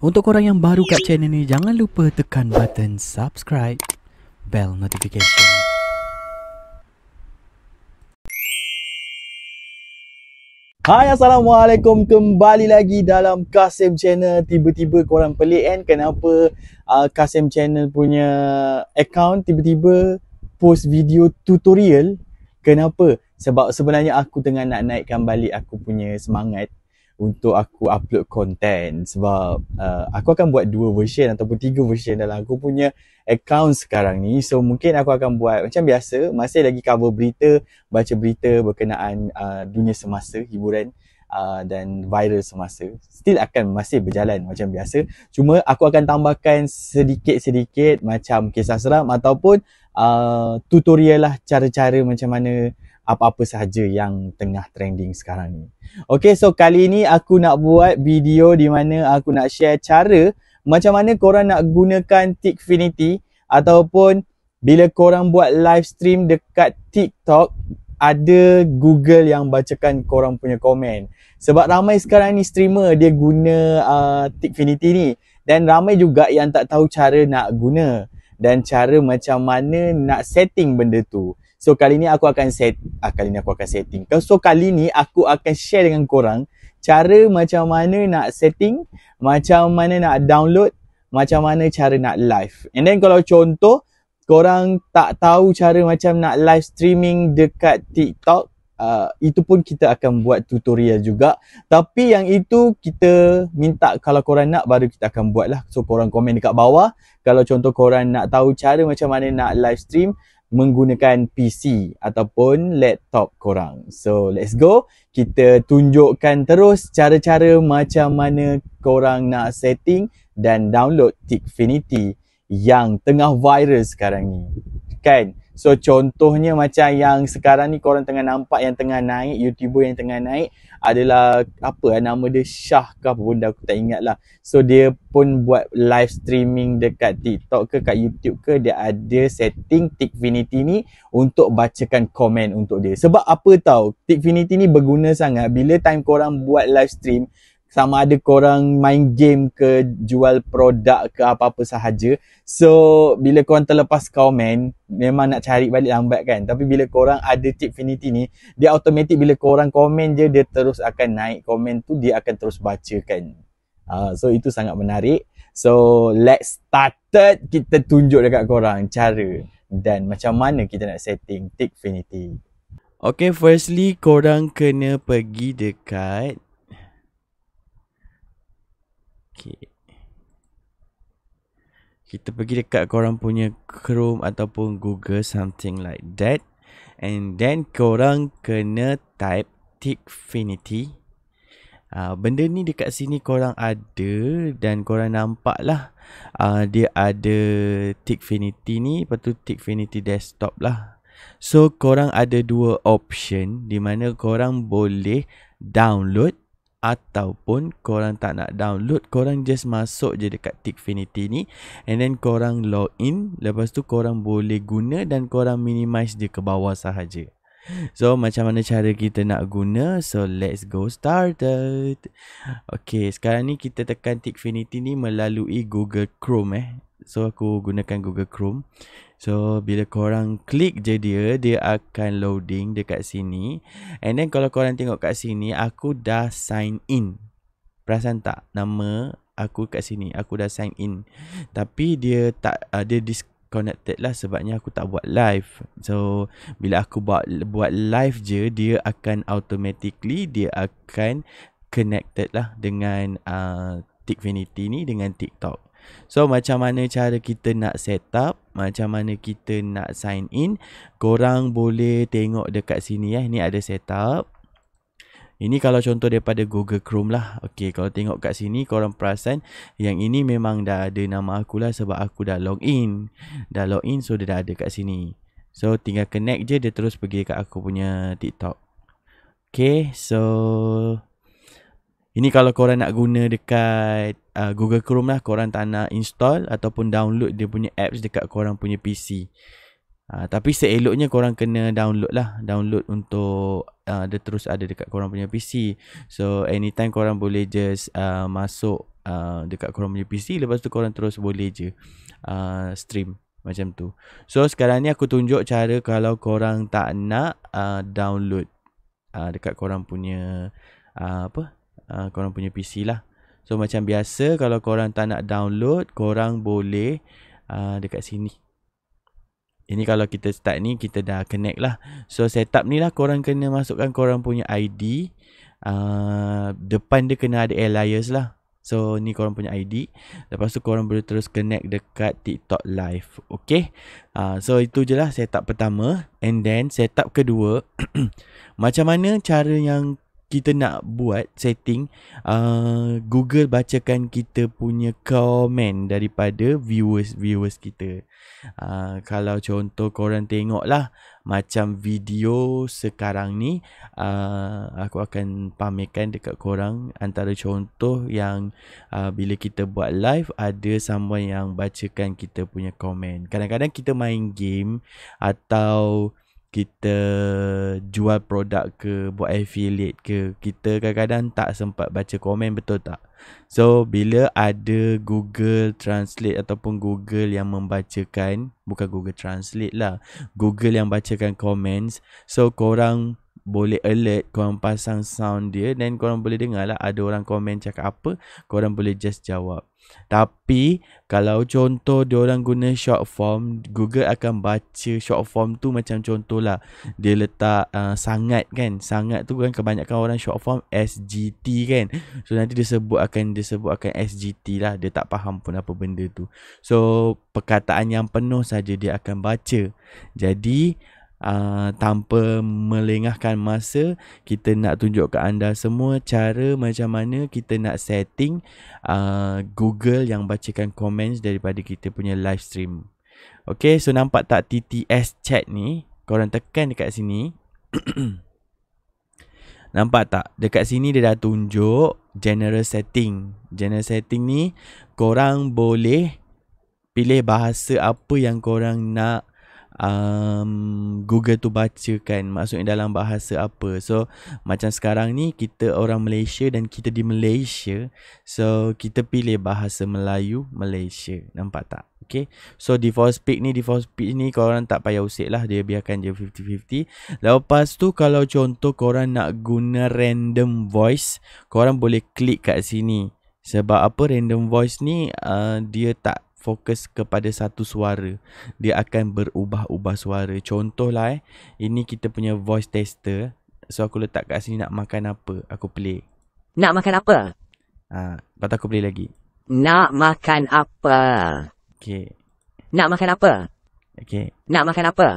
Untuk korang yang baru kat channel ni, jangan lupa tekan button subscribe, bell notification. Hai, Assalamualaikum. Kembali lagi dalam Kasim Channel. Tiba-tiba korang pelik kan kenapa Kasim Channel punya account tiba-tiba post video tutorial. Kenapa? Sebab sebenarnya aku tengah nak naikkan balik aku punya semangat untuk aku upload content. Sebab aku akan buat 2 version ataupun 3 version dalam aku punya account sekarang ni. So mungkin aku akan buat macam biasa, masih lagi cover berita, baca berita berkenaan dunia semasa, hiburan dan viral semasa. Still akan masih berjalan macam biasa. Cuma aku akan tambahkan sedikit-sedikit macam kisah seram ataupun tutorial lah, cara-cara macam mana apa-apa sahaja yang tengah trending sekarang ni. Okay, so kali ni aku nak buat video di mana aku nak share cara macam mana korang nak gunakan Tikfinity ataupun bila korang buat live stream dekat TikTok, ada Google yang bacakan korang punya komen. Sebab ramai sekarang ni streamer dia guna Tikfinity ni, dan ramai juga yang tak tahu cara nak guna dan cara macam mana nak setting benda tu. So kali ni aku akan setting. So kali ni aku akan share dengan korang cara macam mana nak setting, macam mana nak download, macam mana cara nak live. And then kalau contoh korang tak tahu cara macam nak live streaming dekat TikTok, itu pun kita akan buat tutorial juga. Tapi yang itu kita minta kalau korang nak baru kita akan buat lah. So korang komen dekat bawah kalau contoh korang nak tahu cara macam mana nak live stream menggunakan PC ataupun laptop korang. So let's go. Kita tunjukkan terus cara-cara macam mana korang nak setting dan download Tikfinity yang tengah viral sekarang ni. Kan? So contohnya macam yang sekarang ni korang tengah nampak yang tengah naik, YouTuber yang tengah naik adalah apa nama dia, Syah ke apa benda aku tak ingat lah. So dia pun buat live streaming dekat TikTok ke kat YouTube ke, dia ada setting Tikfinity ni untuk bacakan komen untuk dia. Sebab apa tahu, Tikfinity ni berguna sangat bila time korang buat live stream, sama ada korang main game ke, jual produk ke, apa-apa sahaja. So bila korang terlepas komen, memang nak cari balik lambat kan. Tapi bila korang ada Tikfinity ni, dia automatik bila korang komen je, dia terus akan naik komen tu, dia akan terus bacakan. So itu sangat menarik. So let's started. Kita tunjuk dekat korang cara dan macam mana kita nak setting Tikfinity. Okay, firstly korang kena pergi dekat kita pergi dekat korang punya Chrome ataupun Google, something like that. And then korang kena type Tikfinity. Benda ni dekat sini korang ada dan korang nampak lah. Dia ada Tikfinity ni, lepas tu Tikfinity desktop lah. So korang ada 2 option di mana korang boleh download ataupun korang tak nak download, korang just masuk je dekat Tikfinity ni and then korang login. Lepas tu korang boleh guna dan korang minimize dia ke bawah sahaja. So macam mana cara kita nak guna? So let's go started. Okay, sekarang ni kita tekan Tikfinity ni melalui Google Chrome So aku gunakan Google Chrome. So bila korang klik je dia akan loading dekat sini. And then kalau korang tengok kat sini, aku dah sign in. Perasan tak? Nama aku kat sini, aku dah sign in. Tapi dia tak, dia disconnected lah sebabnya aku tak buat live. So bila aku buat live je, dia akan automatically dia akan connected lah dengan Tikfinity ni dengan TikTok. So macam mana cara kita nak set up, macam mana kita nak sign in, korang boleh tengok dekat sini Ni ada setup. Ini kalau contoh daripada Google Chrome lah. Okay, kalau tengok kat sini korang perasan yang ini memang dah ada nama aku lah sebab aku dah login. Dah login, so dia dah ada kat sini. So tinggal connect je, dia terus pergi kat aku punya TikTok. Okay, so ini kalau korang nak guna dekat Google Chrome lah, korang tak nak install ataupun download dia punya apps dekat korang punya PC. Tapi seeloknya korang kena download lah. Download untuk dia terus ada dekat korang punya PC. So anytime korang boleh just masuk dekat korang punya PC. Lepas tu korang terus boleh je stream macam tu. So sekarang ni aku tunjuk cara kalau korang tak nak download dekat korang punya korang punya PC lah. So macam biasa, kalau korang tak nak download, korang boleh dekat sini. Ini kalau kita start ni, kita dah connect lah. So setup ni lah, korang kena masukkan korang punya ID. Depan dia kena ada alias lah. So ni korang punya ID. Lepas tu korang boleh terus connect dekat TikTok live. Okay. So itu je lah setup pertama. And then setup kedua, macam mana cara yang kita nak buat setting Google bacakan kita punya komen daripada viewers kita. Kalau contoh korang tengok lah, macam video sekarang ni, aku akan pamerkan dekat korang antara contoh yang bila kita buat live, ada someone yang bacakan kita punya komen. Kadang-kadang kita main game atau kita jual produk ke, buat affiliate ke, kita kadang-kadang tak sempat baca komen, betul tak? So bila ada Google Translate ataupun Google yang membacakan, bukan Google Translate lah, Google yang bacakan comments, so korang boleh alert, korang pasang sound dia, dan korang boleh dengar lah ada orang komen cakap apa, korang boleh just jawab. Tapi kalau contoh diorang guna short form, Google akan baca short form tu macam contohlah dia letak sangat kan. Sangat tu kan kebanyakan orang short form SGT kan. So nanti dia sebut akan SGT lah. Dia tak faham pun apa benda tu. So perkataan yang penuh saja dia akan baca. Jadi tanpa melengahkan masa, kita nak tunjuk ke anda semua cara macam mana kita nak setting Google yang bacakan comments daripada kita punya live stream. Okay, so nampak tak TTS chat ni? Korang tekan dekat sini. Nampak tak? Dekat sini dia dah tunjuk general setting. General setting ni korang boleh pilih bahasa apa yang korang nak Google tu bacakan, maksudnya dalam bahasa apa. So macam sekarang ni kita orang Malaysia dan kita di Malaysia, so kita pilih bahasa Melayu Malaysia. Nampak tak? Okay, so default speak ni korang tak payah usik lah, dia biarkan je 50-50. Lepas tu kalau contoh korang nak guna random voice, korang boleh klik kat sini. Sebab apa? Random voice ni dia tak fokus kepada satu suara, dia akan berubah-ubah suara. Contoh lah ini kita punya voice tester. So aku letak kat sini, nak makan apa, aku play. Nak makan apa? Lepas tu aku play lagi. Nak makan apa? Okay. Nak makan apa? Okay. Nak makan apa?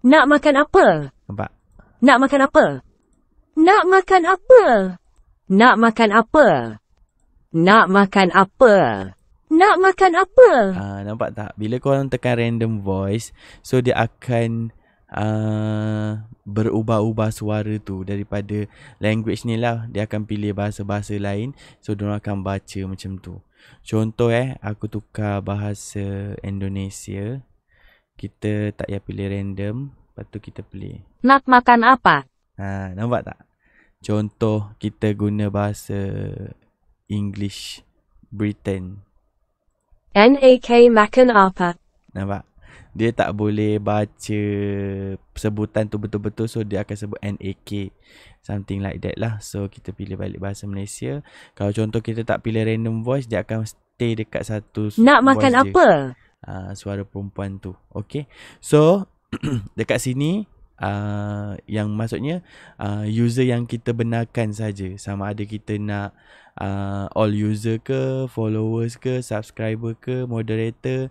Nak makan apa? Nampak? Nak makan apa? Nak makan apa? Nak makan apa? Nak makan apa? Nak makan apa? Nampak tak? Bila korang tekan random voice, so dia akan berubah-ubah suara tu daripada language ni lah. Dia akan pilih bahasa-bahasa lain, so diorang akan baca macam tu. Contoh aku tukar bahasa Indonesia. Kita tak payah pilih random, lepas tu kita play. Nak makan apa? Nampak tak? Contoh kita guna bahasa English Britain. NAK makan apa? Nampak? Dia tak boleh baca sebutan tu betul-betul, so dia akan sebut NAK, something like that lah. So kita pilih balik bahasa Malaysia. Kalau contoh kita tak pilih random voice, dia akan stay dekat satu nak makan voice apa? Suara perempuan tu. Okay, so dekat sini yang maksudnya user yang kita benarkan saja, sama ada kita nak all user ke, followers ke, subscriber ke, moderator,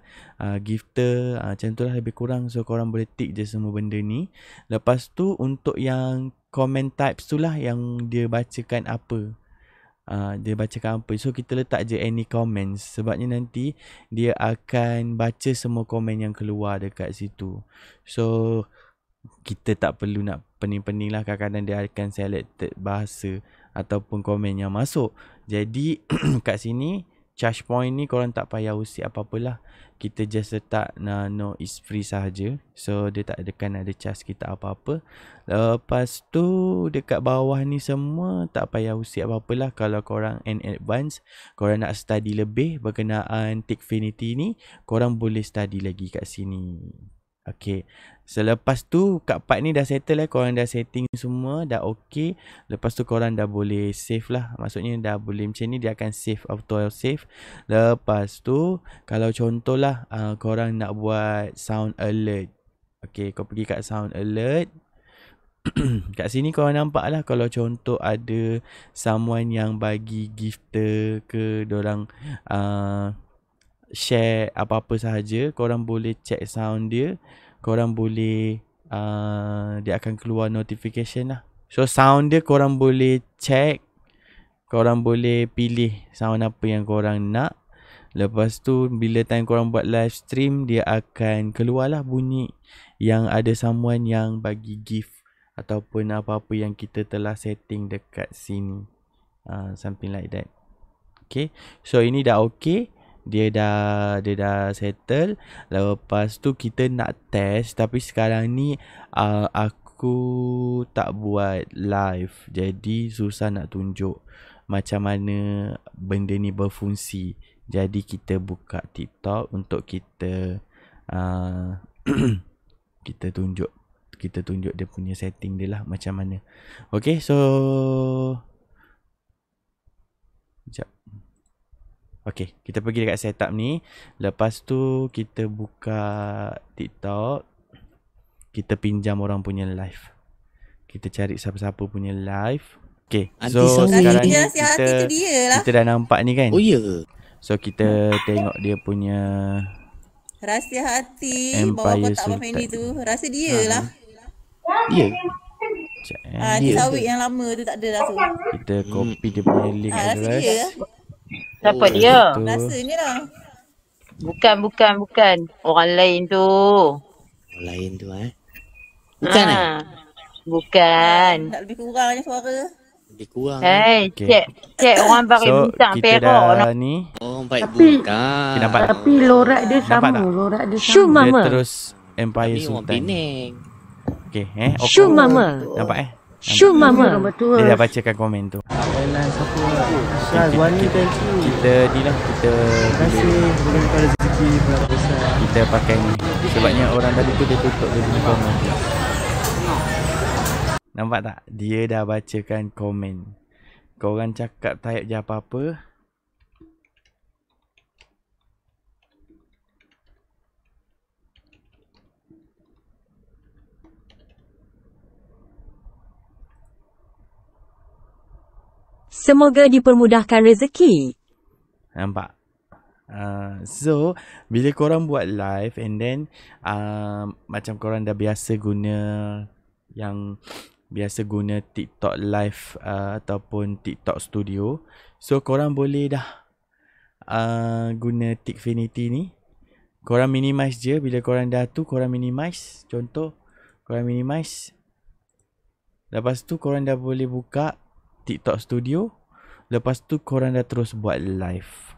gifter, macam tu lah lebih kurang. So korang boleh tick je semua benda ni. Lepas tu untuk yang comment types tu lah yang dia bacakan apa, dia bacakan apa. So kita letak je any comments, sebabnya nanti dia akan baca semua komen yang keluar dekat situ. So kita tak perlu nak pening-pening lah. Kadang-kadang dia akan selected bahasa ataupun komen yang masuk. Jadi kat sini charge point ni korang tak payah usik apa-apalah. Kita just letak no is free sahaja. So dia tak ada charge kita apa-apa. Lepas tu dekat bawah ni semua tak payah usik apa-apalah. Kalau korang in advance, korang nak study lebih berkenaan Tikfinity ni, korang boleh study lagi kat sini. Okay. Selepas tu kat part ni dah settle korang dah setting semua, dah okay. Lepas tu korang dah boleh save lah. Maksudnya dah boleh macam ni, dia akan save, auto save. Lepas tu kalau contohlah korang nak buat sound alert. Okay, kau pergi kat sound alert. Kat sini korang nampak lah, kalau contoh ada someone yang bagi gifter ke, dorang share apa-apa sahaja, korang boleh check sound dia. Korang boleh dia akan keluar notification lah. So sound dia korang boleh check, korang boleh pilih sound apa yang korang nak. Lepas tu bila time korang buat live stream, dia akan keluar lah bunyi yang ada someone yang bagi gift ataupun apa-apa yang kita telah setting dekat sini. Something like that. Okay, so ini dah okay. Dia dah settle. Lepas tu kita nak test, tapi sekarang ni aku tak buat live, jadi susah nak tunjuk macam mana benda ni berfungsi. Jadi kita buka TikTok untuk kita kita tunjuk dia punya setting dia lah macam mana. Okay, so sekejap. Okay, kita pergi dekat setup ni. Lepas tu kita buka TikTok. Kita pinjam orang punya live. Kita cari siapa-siapa punya live. Okay, so sekarang ni kita dah nampak ni kan. Oh ya ke? So kita tengok dia punya Rahsia hati Empire bawa kotak Abang Fendi tu. Rasa dia lah. Ya. Dia sawit yang lama tu tak ada dah tu. Kita copy dia punya link Rasa address. dia. Siapa dia? Rasanya lah. Bukan. Orang lain tu. Orang lain tu Bukan Bukan. Tak lebih kurang je suara. Lebih kurang. Hey, Okay. cek orang bagi So bintang kita perak. dah ni. Orang baik bukan. Okay, nampak tak? Tapi lorak dia Nampak sama, tak? lorak dia Shoo sama. Dia mama. terus Empire Ni orang Sultan. Penang. Okay, Shoo mama. Nampak Shoo mama. Betul. Dia dah bacakan komen tu. Thailand siapa Syaz Wani, thank you. Kita ni lah, kita Terima kasih. Semoga kau rezeki berapa besar. kita pakai ni. Sebabnya orang tadi tu dia tutup dia punya komen. Nampak tak? Dia dah bacakan komen. Korang cakap type je apa-apa. Semoga dipermudahkan rezeki. Nampak? So bila korang buat live and then macam korang dah biasa guna TikTok live ataupun TikTok studio, so korang boleh dah guna Tikfinity ni. Korang minimize je. Bila korang dah tu, korang minimize. Contoh korang minimize, lepas tu korang dah boleh buka TikTok studio. Lepas tu korang dah terus buat live.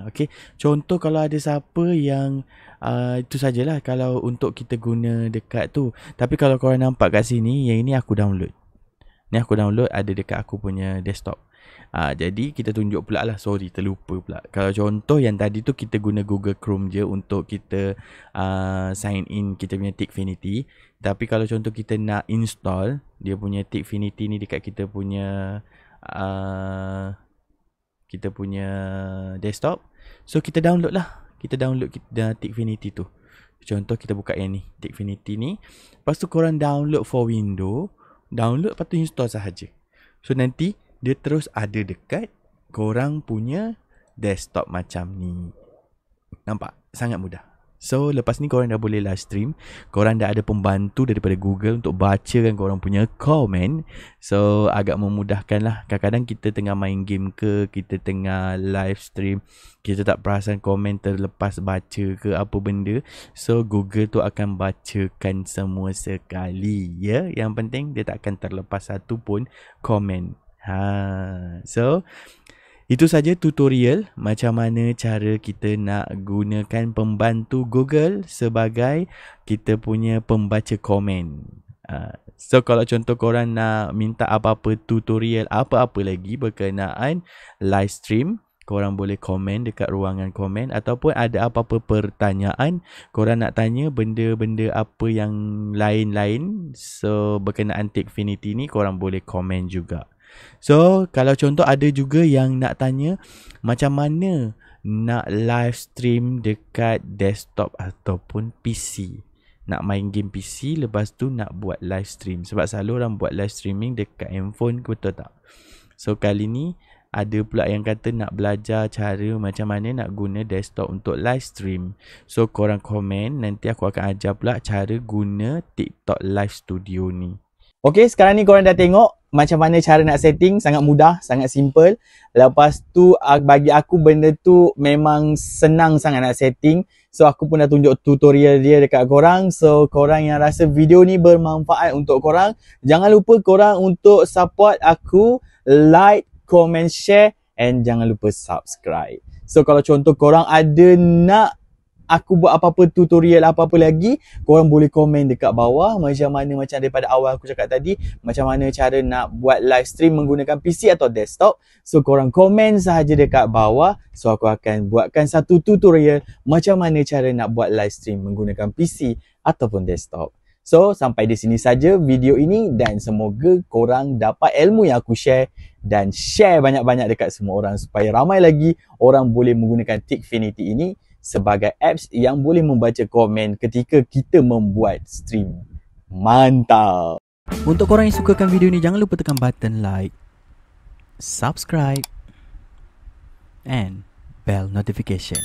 Okay. Contoh kalau ada siapa yang itu sajalah kalau untuk kita guna dekat tu. Tapi kalau korang nampak kat sini, yang ini aku download. Ni aku download ada dekat aku punya desktop. Jadi kita tunjuk pula lah. Sorry, terlupa pula. Kalau contoh yang tadi tu kita guna Google Chrome je untuk kita sign in kita punya Tikfinity. Tapi kalau contoh kita nak install dia punya Tikfinity ni dekat kita punya desktop, so kita download lah. Kita download Tikfinity tu. Contoh kita buka yang ni, Tikfinity ni. Lepas tu korang download for window, download lepas tu install sahaja. So nanti dia terus ada dekat korang punya desktop macam ni. Nampak? Sangat mudah. So lepas ni korang dah boleh live stream. Korang dah ada pembantu daripada Google untuk bacakan korang punya komen. So agak memudahkan lah. Kadang-kadang kita tengah main game ke, kita tengah live stream, kita tak perasan komen terlepas baca ke apa benda. So Google tu akan bacakan semua sekali, ya. Yang penting dia tak akan terlepas satu pun komen. So Itu saja tutorial macam mana cara kita nak gunakan pembantu Google sebagai kita punya pembaca komen. So kalau contoh korang nak minta apa-apa tutorial, apa-apa lagi berkenaan live stream, korang boleh komen dekat ruangan komen, ataupun ada apa-apa pertanyaan, korang nak tanya benda-benda apa yang lain-lain, so berkenaan Tikfinity ni korang boleh komen juga. So kalau contoh ada juga yang nak tanya macam mana nak live stream dekat desktop ataupun PC. Nak main game PC, lepas tu nak buat live stream. Sebab selalu orang buat live streaming dekat handphone, betul tak? So kali ni ada pula yang kata nak belajar cara macam mana nak guna desktop untuk live stream. So korang komen, nanti aku akan ajar pula cara guna TikTok Live Studio ni. Okay, sekarang ni korang dah tengok macam mana cara nak setting. Sangat mudah, sangat simple. Lepas tu bagi aku benda tu memang senang sangat nak setting. So aku pun dah tunjuk tutorial dia dekat korang. So korang yang rasa video ni bermanfaat untuk korang, jangan lupa korang untuk support aku, like, comment, share, and jangan lupa subscribe. So kalau contoh korang ada nak aku buat apa-apa tutorial apa-apa lagi, korang boleh komen dekat bawah macam daripada awal aku cakap tadi, macam mana cara nak buat live stream menggunakan PC atau desktop. So korang komen sahaja dekat bawah, so aku akan buatkan satu tutorial macam mana cara nak buat live stream menggunakan PC ataupun desktop. So sampai di sini saja video ini, dan semoga korang dapat ilmu yang aku share, dan share banyak-banyak dekat semua orang supaya ramai lagi orang boleh menggunakan Tikfinity ini sebagai apps yang boleh membaca komen ketika kita membuat stream. Mantap! Untuk korang yang sukakan video ni, jangan lupa tekan button like, subscribe and bell notification.